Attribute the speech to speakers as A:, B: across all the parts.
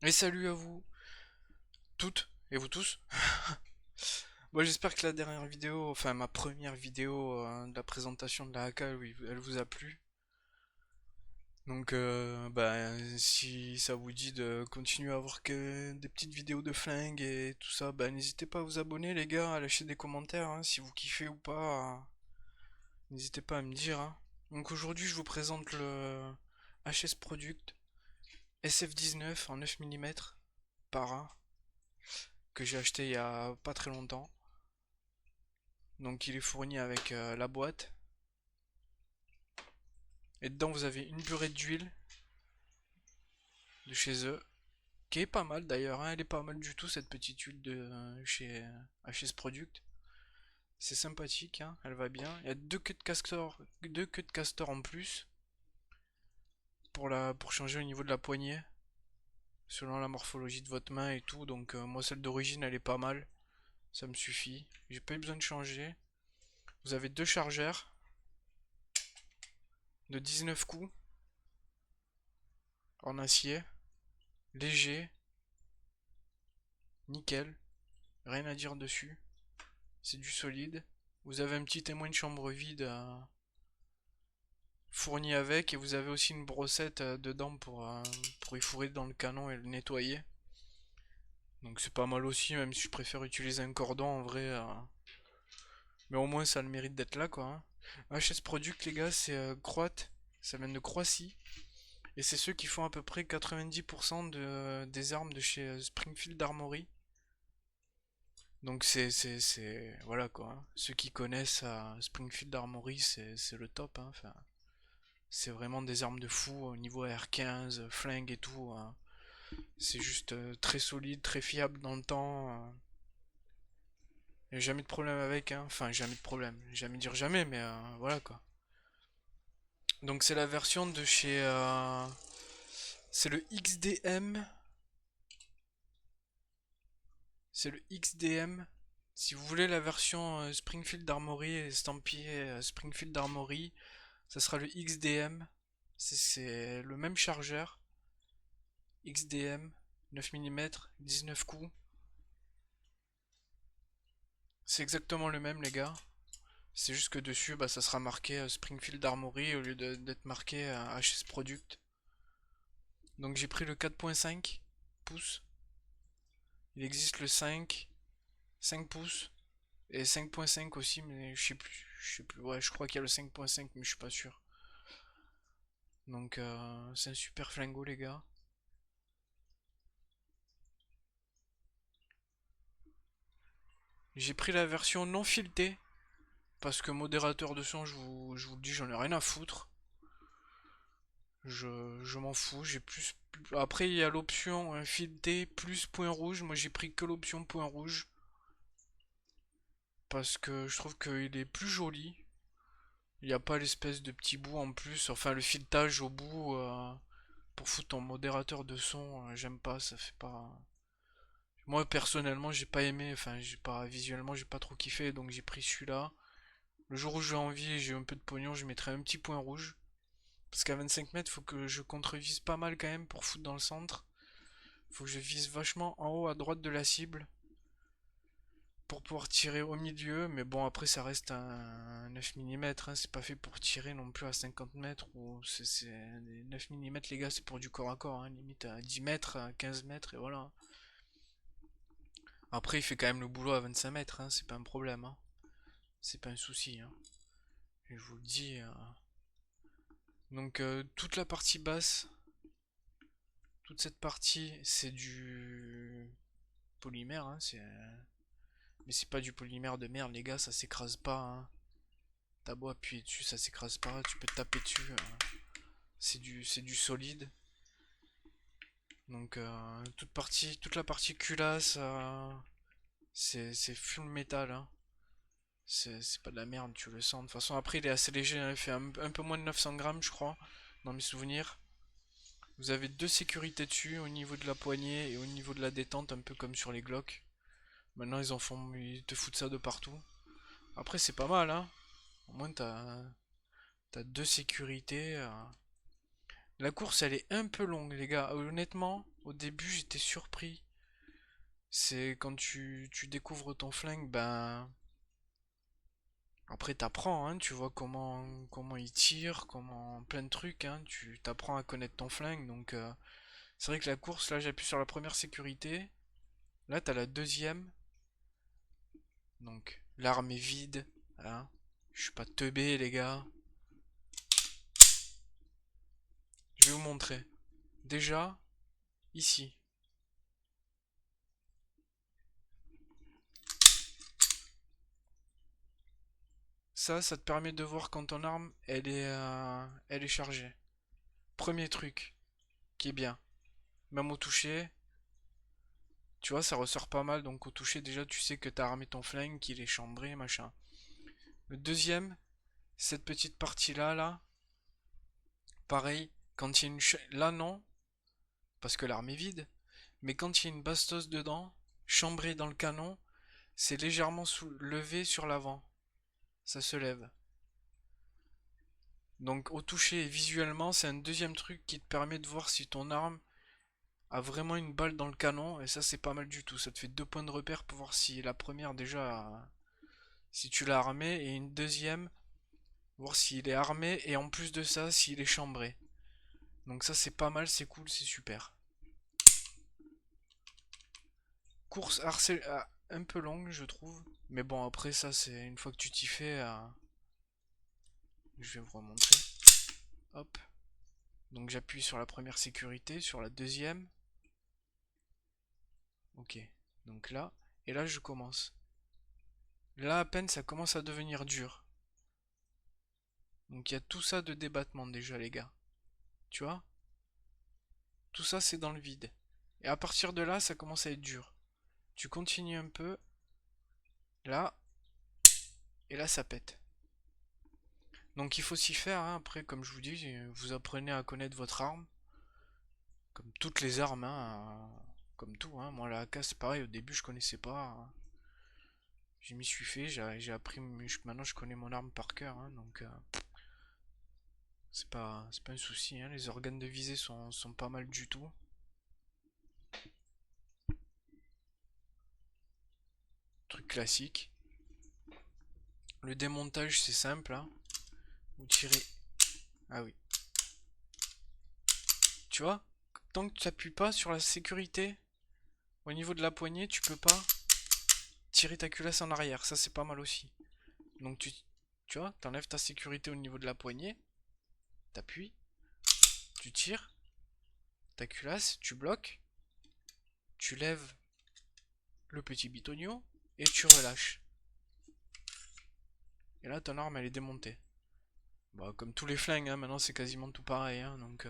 A: Et salut à vous toutes et vous tous. Bon, j'espère que la dernière vidéo, enfin ma première vidéo de la présentation de la AK, elle vous a plu. Donc, si ça vous dit de continuer à avoir que des petites vidéos de flingues et tout ça, bah, n'hésitez pas à vous abonner, les gars, à lâcher des commentaires, hein, si vous kiffez ou pas. N'hésitez pas à me dire, hein. Donc aujourd'hui, je vous présente le HS Product SF19 en 9 mm para que j'ai acheté il y a pas très longtemps. Donc il est fourni avec la boîte. Et dedans vous avez une burette d'huile de chez eux. Qui est pas mal d'ailleurs, hein. Elle est pas mal du tout cette petite huile de chez HS Product. C'est sympathique, hein. Elle va bien. Il y a deux queues de castor en plus pour changer au niveau de la poignée. Selon la morphologie de votre main et tout. Donc moi celle d'origine elle est pas mal. Ça me suffit. J'ai pas eu besoin de changer. Vous avez deux chargeurs de 19 coups en acier. Léger. Nickel. Rien à dire dessus. C'est du solide. Vous avez un petit témoin de chambre vide fourni avec et vous avez aussi une brossette dedans pour y fourrer dans le canon et le nettoyer. Donc c'est pas mal aussi, même si je préfère utiliser un cordon en vrai. Mais au moins ça a le mérite d'être là quoi, hein. HS Product les gars c'est croate, ça vient de Croatie. Et c'est ceux qui font à peu près 90% des armes de chez Springfield Armory. Donc voilà quoi, hein. Ceux qui connaissent Springfield Armory c'est le top, hein. Enfin, c'est vraiment des armes de fou au niveau R15, flingue et tout, hein. C'est juste très solide, très fiable dans le temps. Y a jamais de problème avec, hein. Enfin, jamais de problème. Jamais dire jamais, mais voilà quoi. Donc c'est la version de chez... c'est le XDM. C'est le XDM. Si vous voulez la version Springfield Armory estampillée Springfield Armory, ça sera le XDM. C'est le même chargeur. XDM, 9 mm, 19 coups. C'est exactement le même les gars. C'est juste que dessus bah, ça sera marqué Springfield Armory au lieu d'être marqué HS Product. Donc j'ai pris le 4.5 pouces. Il existe le 5 pouces et 5.5 aussi, mais je sais plus. Je sais plus. Ouais, je crois qu'il y a le 5.5, mais je suis pas sûr. Donc c'est un super flingo les gars. J'ai pris la version non filetée parce que modérateur de son, je vous le dis, j'en ai rien à foutre. Je m'en fous, j'ai plus. Après, il y a l'option fileté plus point rouge. Moi, j'ai pris que l'option point rouge parce que je trouve qu'il est plus joli. Il n'y a pas l'espèce de petit bout en plus. Enfin, le filetage au bout pour foutre ton modérateur de son, j'aime pas. Ça fait pas. Moi, personnellement, j'ai pas aimé. Enfin, j'ai pas visuellement, j'ai pas trop kiffé. Donc, j'ai pris celui-là. Le jour où j'ai envie et j'ai un peu de pognon, je mettrai un petit point rouge. Parce qu'à 25 mètres, faut que je contrevise pas mal quand même pour foutre dans le centre. Faut que je vise vachement en haut à droite de la cible pour pouvoir tirer au milieu. Mais bon, après, ça reste un 9 mm, hein. C'est pas fait pour tirer non plus à 50 mètres. Ou c'est 9 mm, les gars, c'est pour du corps à corps, hein. Limite à 10 mètres, à 15 mètres, et voilà. Après, il fait quand même le boulot à 25 mètres, hein. C'est pas un problème, hein. C'est pas un souci, hein. Je vous le dis. Donc, toute la partie basse, toute cette partie, c'est du polymère, hein. Mais c'est pas du polymère de merde, les gars, ça s'écrase pas, hein. T'as beau appuyer dessus, ça s'écrase pas, tu peux te taper dessus. C'est du solide. Donc toute la partie culasse, c'est full métal, hein. C'est pas de la merde, tu le sens. De toute façon, après, il est assez léger, hein. Il fait un peu moins de 900 grammes, je crois, dans mes souvenirs. Vous avez deux sécurités dessus, au niveau de la poignée et au niveau de la détente, un peu comme sur les Glock. Maintenant, ils te foutent ça de partout. Après, c'est pas mal, hein. Au moins, t'as deux sécurités. La course, elle est un peu longue, les gars. Honnêtement, Au début, j'étais surpris. C'est quand tu découvres ton flingue, ben... Après, t'apprends, hein, tu vois comment il tire, comment... Plein de trucs, hein, tu t'apprends à connaître ton flingue, donc... C'est vrai que la course, là, j'appuie sur la première sécurité. Là, t'as la deuxième. Donc, l'arme est vide, hein. Je suis pas teubé, les gars. Je vais vous montrer. Déjà, ici. Ça te permet de voir quand ton arme, elle est chargée. Premier truc qui est bien. Même au toucher, tu vois, ça ressort pas mal. Donc au toucher, déjà, tu sais que t'as armé ton flingue, qu'il est chambré, machin. Le deuxième, cette petite partie-là, là, pareil. Quand il y a une... Là, non, parce que l'arme est vide. Mais quand il y a une bastos dedans, chambrée dans le canon, c'est légèrement levé sur l'avant. Ça se lève. Donc au toucher visuellement, c'est un deuxième truc qui te permet de voir si ton arme a vraiment une balle dans le canon. Et ça, c'est pas mal du tout. Ça te fait 2 points de repère pour voir si la première déjà, si tu l'as armé. Et une deuxième, voir s'il est armé. Et en plus de ça, s'il est chambré. Donc ça, c'est pas mal, c'est cool, c'est super. Course un peu longue, je trouve. Mais bon, après ça, c'est une fois que tu t'y fais... Je vais vous remontrer. Hop. Donc j'appuie sur la première sécurité, sur la deuxième. Ok. Donc là, et là je commence. Là à peine ça commence à devenir dur. Donc il y a tout ça de débattement déjà les gars. Tu vois? Tout ça c'est dans le vide. Et à partir de là ça commence à être dur. Tu continues un peu. Là. Et là ça pète. Donc il faut s'y faire, hein. Après comme je vous dis, vous apprenez à connaître votre arme. Comme toutes les armes, hein. Comme tout, hein. Moi la AK c'est pareil, au début je connaissais pas, hein. Je m'y suis fait, j'ai appris, maintenant je connais mon arme par cœur, hein, donc c'est pas un souci, hein, les organes de visée sont pas mal du tout. Truc classique. Le démontage c'est simple, hein. Vous tirez. Ah oui. Tu vois, tant que tu n'appuies pas sur la sécurité, au niveau de la poignée, tu peux pas tirer ta culasse en arrière. Ça c'est pas mal aussi. Donc tu vois, t'enlèves ta sécurité au niveau de la poignée, t'appuies, tu tires, ta culasse, tu bloques, tu lèves le petit bitonio et tu relâches. Et là, ton arme, elle est démontée. Bah, comme tous les flingues, hein, maintenant c'est quasiment tout pareil. Hein, donc,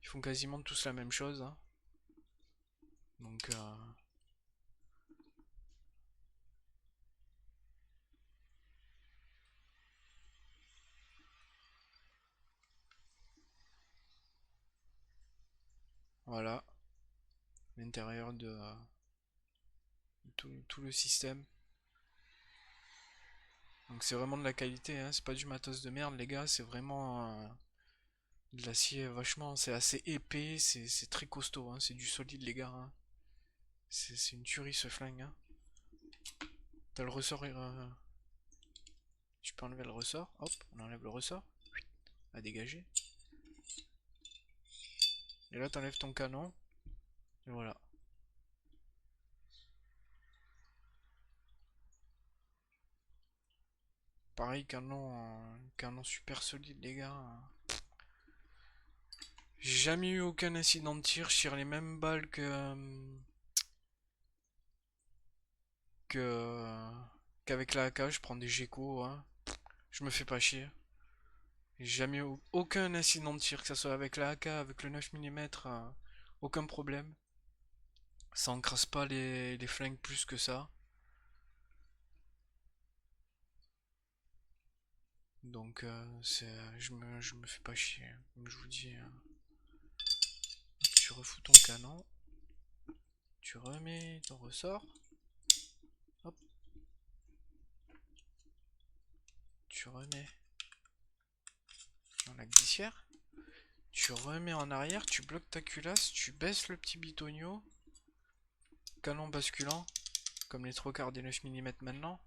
A: ils font quasiment tous la même chose. Hein. Donc, voilà. L'intérieur de tout le système. Donc, c'est vraiment de la qualité. Hein, c'est pas du matos de merde, les gars. C'est vraiment de l'acier vachement. C'est assez épais. C'est très costaud. Hein, c'est du solide, les gars. Hein. C'est une tuerie ce flingue. Hein. T'as le ressort. Tu peux enlever le ressort. Hop, on enlève le ressort. À dégager. Et là, t'enlèves ton canon. Et voilà. Pareil, canon super solide, les gars. J'ai jamais eu aucun incident de tir. Je tire les mêmes balles que qu'avec la AK. Je prends des Geco. Hein. Je me fais pas chier. J'ai jamais eu aucun incident de tir, que ce soit avec la AK, avec le 9 mm. Aucun problème. Ça encrasse pas les flingues plus que ça. Donc je me fais pas chier. Comme je vous dis, tu refous ton canon. Tu remets ton ressort. Hop. Tu remets dans la glissière. tu remets en arrière, tu bloques ta culasse, tu baisses le petit bitonio, canon basculant, comme les 3/4 des 9 mm maintenant,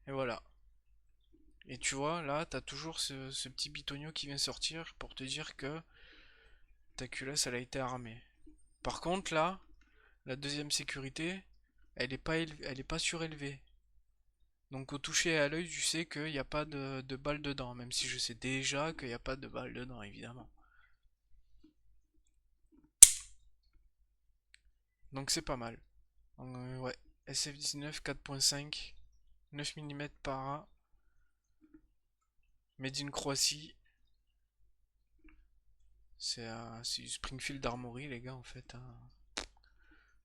A: et voilà. Et tu vois, là, t'as toujours ce petit bitonio qui vient sortir pour te dire que ta culasse, elle a été armée. Par contre, là, la deuxième sécurité, elle est pas surélevée. Donc au toucher et à l'œil, tu sais qu'il n'y a pas de balle dedans, même si je sais déjà qu'il n'y a pas de balle dedans, évidemment. Donc c'est pas mal. Ouais, SF19 4.5, 9 mm para, made in Croatie. C'est du Springfield Armory, les gars, en fait, hein.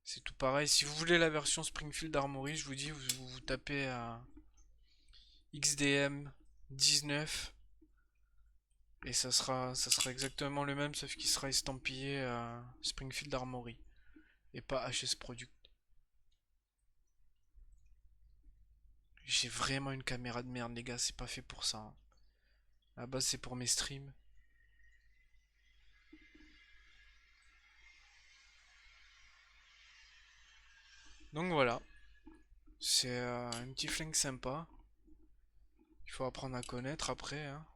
A: C'est tout pareil. Si vous voulez la version Springfield Armory, je vous dis, vous tapez à XDM 19 et ça sera exactement le même, sauf qu'il sera estampillé à Springfield Armory et pas HS Product. J'ai vraiment une caméra de merde, les gars, c'est pas fait pour ça, hein. À la base, c'est pour mes streams. Donc voilà, c'est un petit flingue sympa. Il faut apprendre à connaître après, hein.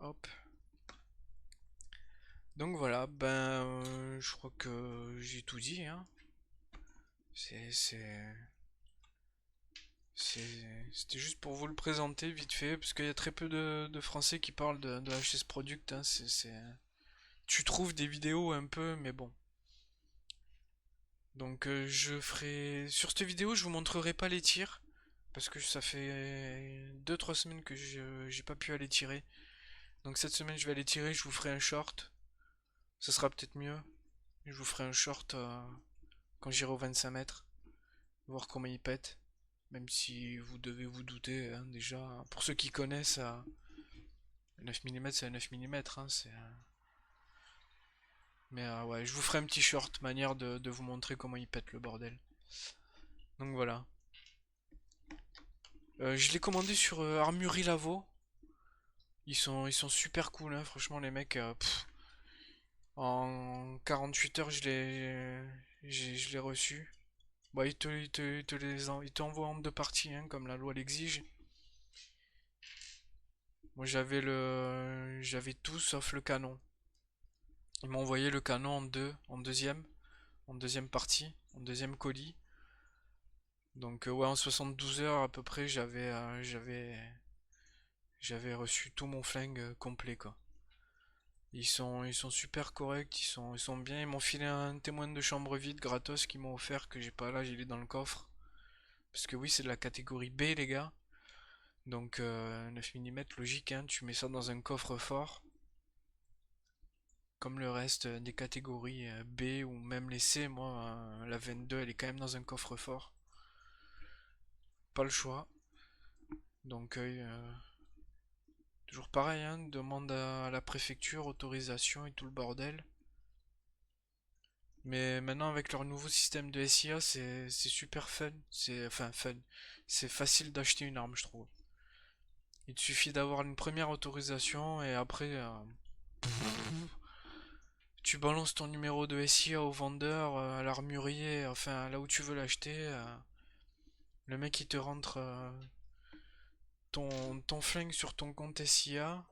A: Hop. Donc voilà, je crois que j'ai tout dit, hein. C'est, c'est, C'était juste pour vous le présenter vite fait, parce qu'il y a très peu de Français qui parlent de HS Product, hein. Tu trouves des vidéos un peu, mais bon. Donc je ferai... Sur cette vidéo, je vous montrerai pas les tirs, parce que ça fait 2-3 semaines que j'ai pas pu aller tirer. Donc cette semaine, je vais aller tirer, je vous ferai un short. Ça sera peut-être mieux. Je vous ferai un short quand j'irai au 25 mètres, voir comment il pète. Même si vous devez vous douter, hein, déjà. Pour ceux qui connaissent, 9 mm c'est un 9 mm, hein, mais ouais, je vous ferai un petit short, manière de vous montrer comment il pète le bordel. Donc voilà. Je l'ai commandé sur Armurerie Lavo. Ils sont super cool, hein, franchement les mecs. En 48 heures je l'ai reçu. Bah, ils t'envoient en deux parties, hein, comme la loi l'exige. Moi j'avais tout sauf le canon. Ils m'ont envoyé le canon en deuxième partie, en deuxième colis. Donc ouais, en 72 heures à peu près, j'avais reçu tout mon flingue complet, quoi. Ils sont super corrects, ils sont bien. Ils m'ont filé un témoin de chambre vide gratos qu'ils m'ont offert que j'ai pas là, il est dans le coffre. Parce que oui, c'est de la catégorie B, les gars. Donc 9 mm, logique, hein, tu mets ça dans un coffre fort. Comme le reste des catégories B ou même les C, moi, la 22, elle est quand même dans un coffre fort. Pas le choix. Donc toujours pareil, hein, demande à la préfecture, autorisation et tout le bordel. Mais maintenant avec leur nouveau système de SIA, c'est super fun. Enfin fun. C'est facile d'acheter une arme, je trouve. Il te suffit d'avoir une première autorisation et après tu balances ton numéro de SIA au vendeur, à l'armurier, enfin là où tu veux l'acheter. Le mec il te rentre ton flingue sur ton compte SIA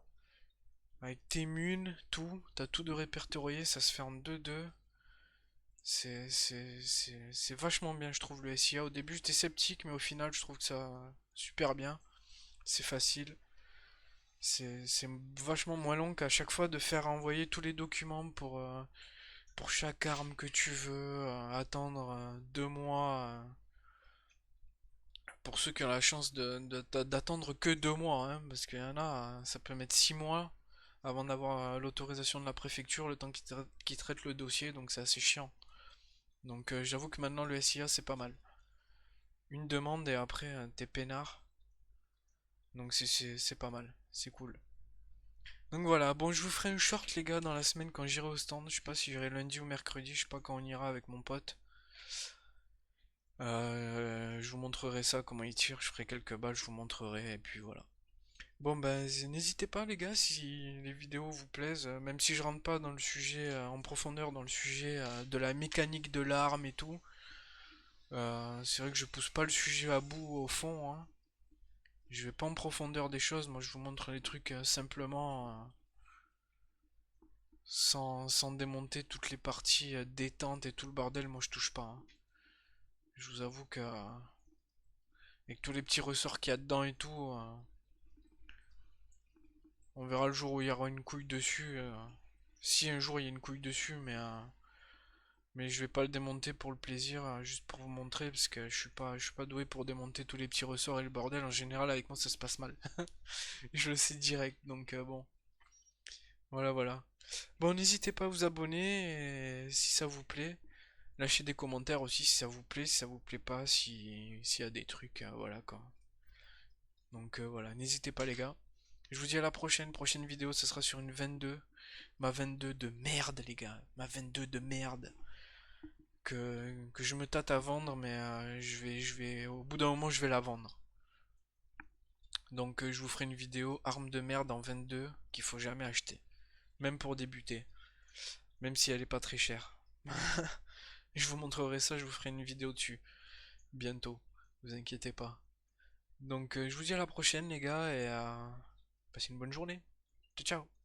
A: avec tes munes, tout. T'as tout de répertorié, ça se fait en 2-2. C'est vachement bien, je trouve, le SIA. Au début, j'étais sceptique, mais au final, je trouve que ça super bien. C'est facile. C'est vachement moins long qu'à chaque fois de faire envoyer tous les documents pour chaque arme que tu veux, attendre 2 mois. Pour ceux qui ont la chance d'attendre que 2 mois, hein, parce qu'il y en a, ça peut mettre 6 mois avant d'avoir l'autorisation de la préfecture, le temps qu'ils traitent le dossier, donc c'est assez chiant. Donc j'avoue que maintenant le SIA c'est pas mal. Une demande et après t'es peinard. Donc c'est pas mal, c'est cool. Donc voilà, bon je vous ferai une short les gars dans la semaine quand j'irai au stand. Je sais pas si j'irai lundi ou mercredi, je sais pas quand on ira avec mon pote. Je vous montrerai ça, comment il tire, je ferai quelques balles, je vous montrerai et puis voilà. Bon ben n'hésitez pas les gars si les vidéos vous plaisent, même si je rentre pas dans le sujet en profondeur dans le sujet de la mécanique de l'arme et tout. C'est vrai que je pousse pas le sujet à bout au fond, hein. Je vais pas en profondeur des choses, moi je vous montre les trucs simplement sans démonter toutes les parties détente et tout le bordel, moi je touche pas, hein. Je vous avoue que avec tous les petits ressorts qu'il y a dedans et tout, on verra le jour où il y aura une couille dessus. Si un jour il y a une couille dessus, mais je vais pas le démonter pour le plaisir, juste pour vous montrer, parce que je suis pas doué pour démonter tous les petits ressorts et le bordel. En général, avec moi ça se passe mal. Je le sais direct, donc bon, voilà, voilà. Bon, n'hésitez pas à vous abonner si ça vous plaît. Lâchez des commentaires aussi si ça vous plaît, si ça vous plaît pas, s'il y a des trucs, voilà quoi. Donc voilà, n'hésitez pas les gars. Je vous dis à la prochaine vidéo, ce sera sur une 22. Ma 22 de merde les gars, ma 22 de merde. Que je me tâte à vendre, mais au bout d'un moment je vais la vendre. Donc je vous ferai une vidéo arme de merde en 22 qu'il faut jamais acheter. Même pour débuter. Même si elle est pas très chère. Je vous montrerai ça, je vous ferai une vidéo dessus. Bientôt. Vous inquiétez pas. Donc je vous dis à la prochaine les gars et passez une bonne journée. Ciao ciao.